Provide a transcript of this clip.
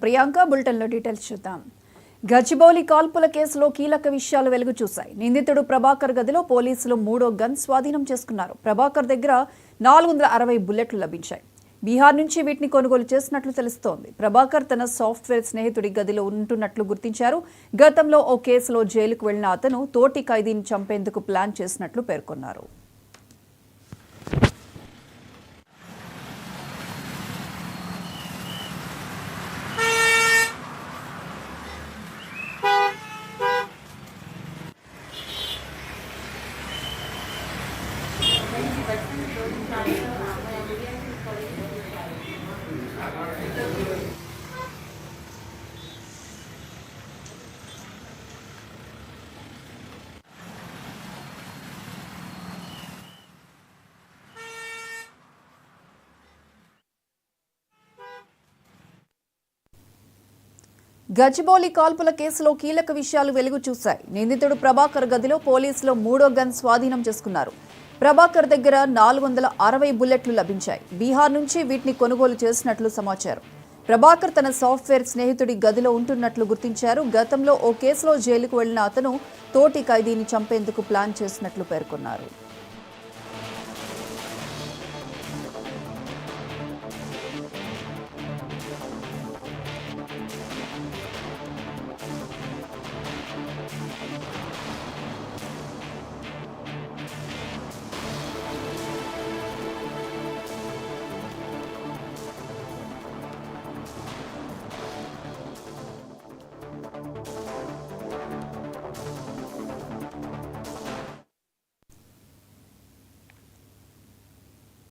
ప్రియాంక బులెటిన్లో డీటెయిల్స్ చూద్దాం. గచ్చిబౌలి కాల్పుల కేసులో కీలక విషయాలు వెలుగు చూశాయి. నిందితుడు ప్రభాకర్ గదిలో పోలీసులు 3వ గన్ స్వాధీనం చేసుకున్నారు. ప్రభాకర్ దగ్గర 460 బుల్లెట్లు లభించాయి. బీహార్ నుంచి వీటిని కొనుగోలు చేసినట్లు తెలుస్తోంది. ప్రభాకర్ తన సాఫ్ట్వేర్ స్నేహితుడి గదిలో ఉంటున్నట్లు గుర్తించారు. గతంలో ఓ కేసులో జైలుకు వెళ్లిన అతను తోటి ఖైదీని చంపేందుకు ప్లాన్ చేసినట్లు పేర్కొన్నారు. గచ్చిబౌలి కాల్పుల కేసులో కీలక విషయాలు వెలుగు చూశాయి. నిందితుడు ప్రభాకర్ గదిలో పోలీసులు 3వ గన్ స్వాధీనం చేసుకున్నారు. ప్రభాకర్ దగ్గర 460 బుల్లెట్లు లభించాయి. బీహార్ నుంచి వీటిని కొనుగోలు చేసినట్లు సమాచారం. ప్రభాకర్ తన సాఫ్ట్వేర్ స్నేహితుడి గదిలో ఉంటున్నట్లు గుర్తించారు. గతంలో ఓ కేసులో జైలుకు వెళ్లిన అతను తోటి ఖైదీని చంపేందుకు ప్లాన్ చేసినట్లు పేర్కొన్నారు.